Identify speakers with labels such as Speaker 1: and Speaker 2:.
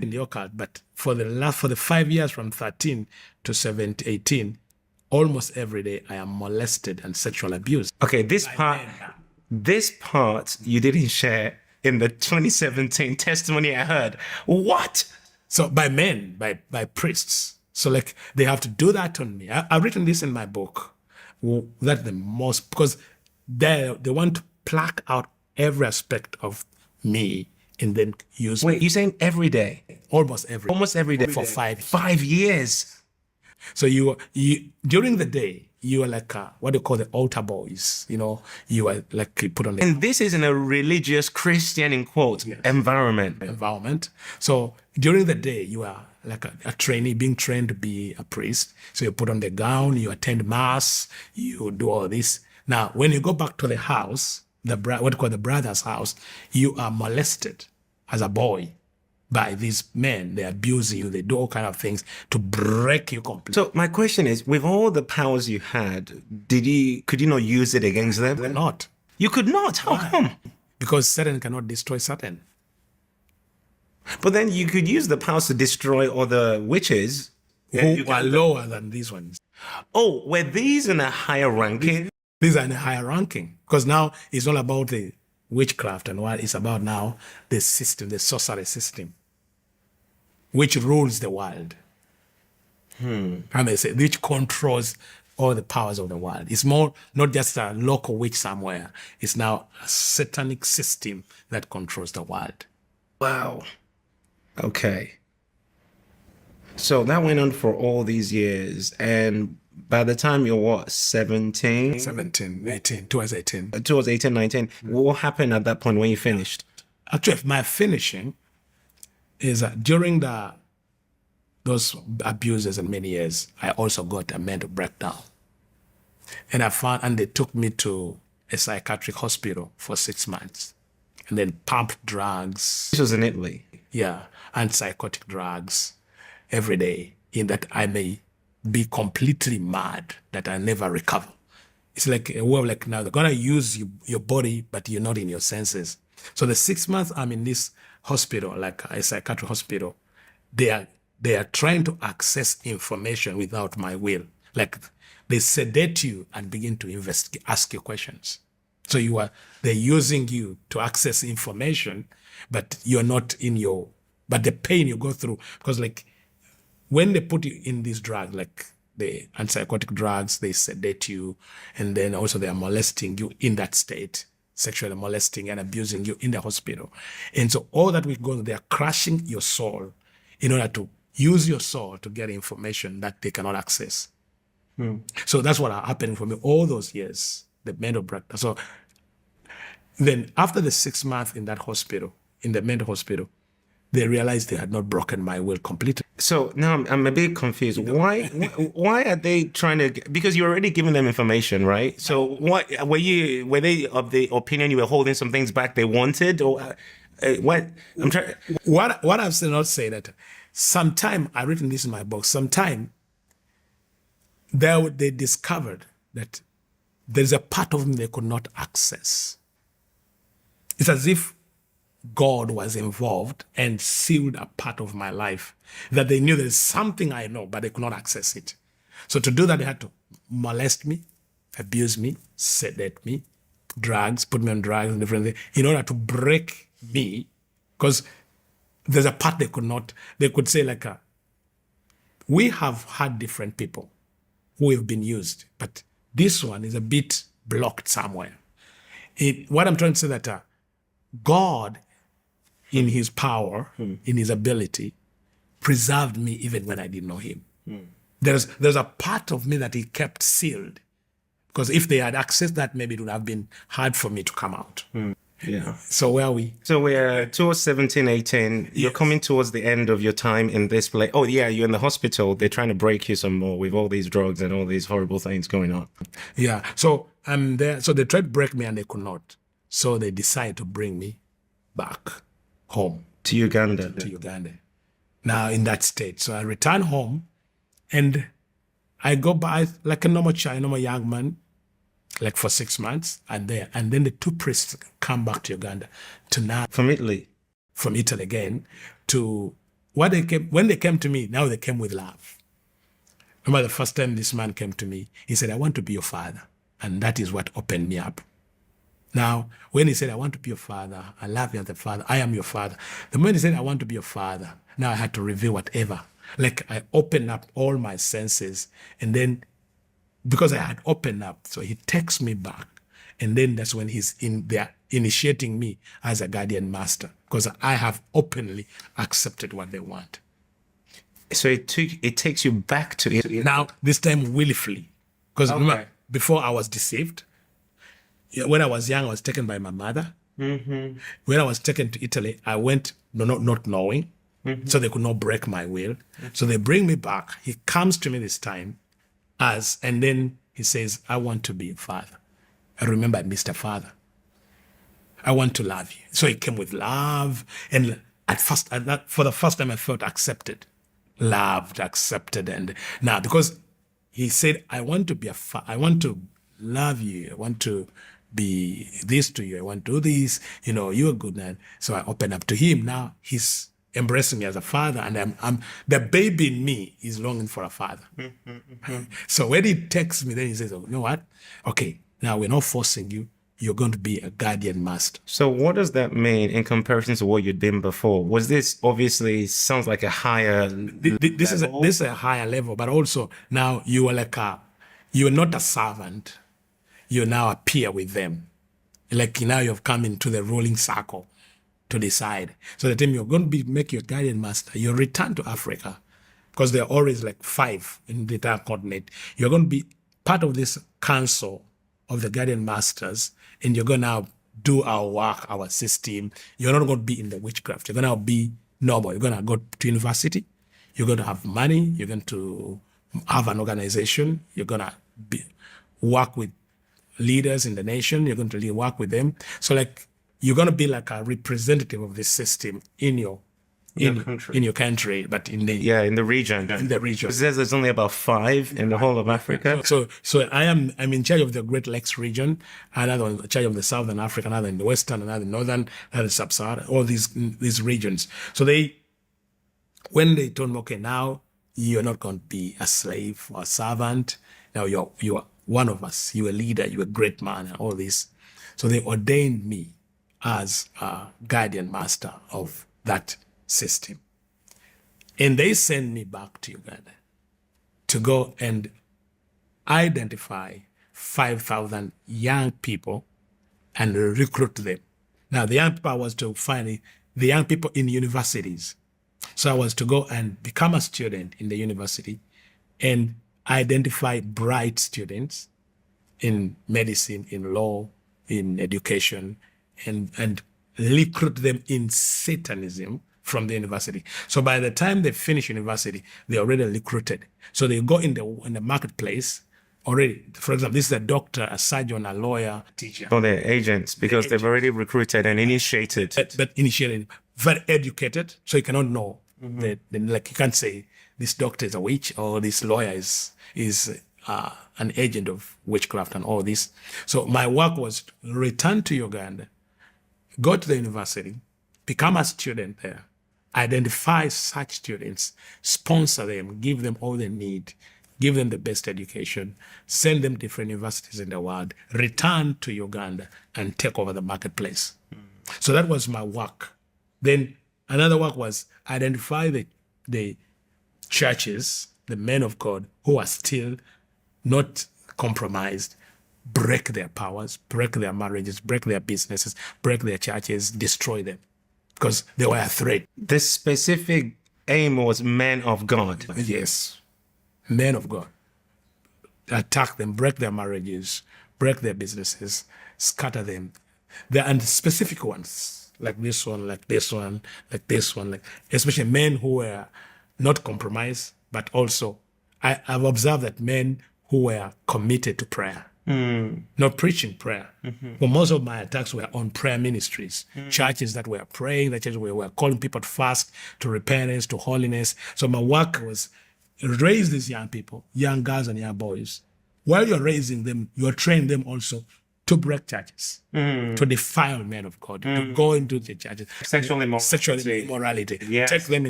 Speaker 1: in the occult, but for the 5 years from 13 to 17, 18, almost every day I am molested and sexual abused.
Speaker 2: Okay, this part you didn't share in the 2017 testimony I heard. What?
Speaker 1: So by men, by priests. So like they have to do that on me. I've written this in my book. That's the most, because they want to pluck out every aspect of me and then use
Speaker 2: Wait,
Speaker 1: me.
Speaker 2: you're saying every day?
Speaker 1: Almost every day for
Speaker 2: 5 years.
Speaker 1: So you during the day, you are like what they call the altar boys. You know, you are like you put on the
Speaker 2: And this is in a religious Christian, in quotes, environment.
Speaker 1: So during the day, you are like a trainee being trained to be a priest. So you put on the gown, you attend mass, you do all this. Now, when you go back to the house, what you call the brother's house, you are molested as a boy by these men. They abuse you. They do all kind of things to break you completely.
Speaker 2: So my question is, with all the powers you had, could you not use it against them?
Speaker 1: Not.
Speaker 2: You could not? How come?
Speaker 1: Because Satan cannot destroy Satan.
Speaker 2: But then you could use the powers to destroy other witches
Speaker 1: who are lower than these ones.
Speaker 2: Oh, were these in a higher ranking?
Speaker 1: These are in a higher ranking. Because now it's all about the witchcraft and what it's about now, the system, the sorcery system, which rules the world. I may say, which controls all the powers of the world. It's more not just a local witch somewhere. It's now a satanic system that controls the world.
Speaker 2: Wow. Okay. So that went on for all these years. And by the time you're what, 17?
Speaker 1: 17, 18, towards 18.
Speaker 2: Towards 18, 19. What happened at that point when you finished?
Speaker 1: Actually, my finishing is during those abuses and many years, I also got a mental breakdown. And they took me to a psychiatric hospital for 6 months and then pumped drugs.
Speaker 2: This was in Italy?
Speaker 1: Yeah, and psychotic drugs every day in that I may be completely mad, that I never recover. It's like a way of like, now they're going to use your body, but you're not in your senses. So the 6 months I'm in this hospital, like a psychiatric hospital, they are trying to access information without my will. Like they sedate you and begin to ask you questions. So they're using you to access information, but you're not but the pain you go through, because like when they put you in these drugs, like the antipsychotic drugs, they sedate you, and then also they are molesting you in that state, sexually molesting and abusing you in the hospital. And so all that we go, they are crushing your soul in order to use your soul to get information that they cannot access. So that's what happened for me all those years, the mental breakdown. So then after the 6 months in that hospital, in the mental hospital, they realized they had not broken my will completely.
Speaker 2: So now I'm a bit confused. Why are they trying to? Because you're already giving them information, right? So what were they of the opinion you were holding some things back they wanted, or what? I'm trying.
Speaker 1: What I've not said that sometime I've written this in my book. Sometime they discovered that there's a part of me they could not access. It's as if God was involved and sealed a part of my life that they knew there's something I know, but they could not access it. So to do that, they had to molest me, abuse me, sedate me, drugs, put me on drugs and different things in order to break me, because there's a part they could say like, we have had different people who have been used, but this one is a bit blocked somewhere. What I'm trying to say that God, in his power, in his ability, preserved me even when I didn't know him. There's a part of me that he kept sealed, because if they had accessed that, maybe it would have been hard for me to come out.
Speaker 2: Yeah.
Speaker 1: So where are we?
Speaker 2: So we're towards 17, 18. Yes. You're coming towards the end of your time in this place. Oh yeah, you're in the hospital. They're trying to break you some more with all these drugs and all these horrible things going on.
Speaker 1: Yeah. So I'm there. So they tried to break me and they could not. So they decided to bring me back home.
Speaker 2: To Uganda?
Speaker 1: To Uganda. Now in that state. So I return home and I go by like a normal child, normal young man, like for 6 months, and then the two priests come back to Uganda to now
Speaker 2: from Italy
Speaker 1: again to when they came to me, now they came with love. Remember the first time this man came to me, he said, I want to be your father. And that is what opened me up. Now, when he said, I want to be your father, I love you as a father, I am your father. The moment he said, I want to be your father, now I had to reveal whatever. Like I opened up all my senses. And then, because I had opened up, so he takes me back. And then that's when he's in there initiating me as a guardian master, because I have openly accepted what they want.
Speaker 2: So it takes you back to it.
Speaker 1: Now, this time willfully. Because remember, before I was deceived. When I was young, I was taken by my mother. Mm-hmm. When I was taken to Italy, I went not knowing. Mm-hmm. So they could not break my will. Mm-hmm. So they bring me back. He comes to me this time and then he says, I want to be a father. I remember Mr. Father. I want to love you. So he came with love. And for the first time, I felt accepted, loved, accepted. And now, because he said, I want to be I want to love you. I want to be this to you. I want to do this. You're a good man. So I open up to him. Now he's embracing me as a father, and I'm the baby in me is longing for a father. So when he texts me, then he says, oh, you know what? Okay, now we're not forcing you. You're going to be a guardian master.
Speaker 2: So what does that mean in comparison to what you'd been before? Was this obviously sounds like a higher
Speaker 1: this is a higher level, but also now you are you're not a servant. You now appear with them. Like now you've come into the ruling circle to decide. So the time you're going to make your guardian master, you return to Africa, because there are always like 5 in the entire continent. You're going to be part of this council of the guardian masters, and you're going to now do our work, our system. You're not going to be in the witchcraft. You're going to be normal. You're going to go to university. You're going to have money. You're going to have an organization. You're going to work with leaders in the nation. You're going to work with them. So like you're going to be like a representative of this system in your country, but in the
Speaker 2: region.
Speaker 1: In the region.
Speaker 2: It says there's only about 5 in the whole of Africa.
Speaker 1: So I'm in charge of the Great Lakes region, another in charge of the Southern Africa, another in the Western, another in Northern, another in Sub-Saharan, all these regions. So when they told me, okay, now you're not going to be a slave or a servant. Now you're one of us. You're a leader. You're a great man, and all this. So they ordained me as a guardian master of that system. And they sent me back to Uganda to go and identify 5,000 young people and recruit them. Now, the young people was to find the young people in universities. So I was to go and become a student in the university and identify bright students in medicine, in law, in education, and recruit them in Satanism from the university. So by the time they finish university, they're already recruited. So they go in the marketplace already. For example, this is a doctor, a surgeon, a lawyer, teacher.
Speaker 2: So they're agents because they've already recruited and initiated.
Speaker 1: But initiated, very educated, so you cannot know. Like you can't say this doctor is a witch or this lawyer is an agent of witchcraft and all this. So my work was to return to Uganda, go to the university, become a student there, identify such students, sponsor them, give them all they need, give them the best education, send them to different universities in the world, return to Uganda and take over the marketplace. So that was my work. Then another work was identify the churches, the men of God who are still not compromised, break their powers, break their marriages, break their businesses, break their churches, destroy them, because they were a threat.
Speaker 2: The specific aim was men of God.
Speaker 1: Yes, men of God. Attack them, break their marriages, break their businesses, scatter them. There are specific ones, like this one, like this one, like this one, like especially men who were not compromised, but also I've observed that men who were committed to prayer, not preaching prayer. But most of my attacks were on prayer ministries, churches that were praying, the churches where we were calling people to fast, to repentance, to holiness. So my work was raise these young people, young girls and young boys. While you're raising them, you're training them also to break churches, to defile men of God, to go into the churches.
Speaker 2: Sexual immorality.
Speaker 1: Take them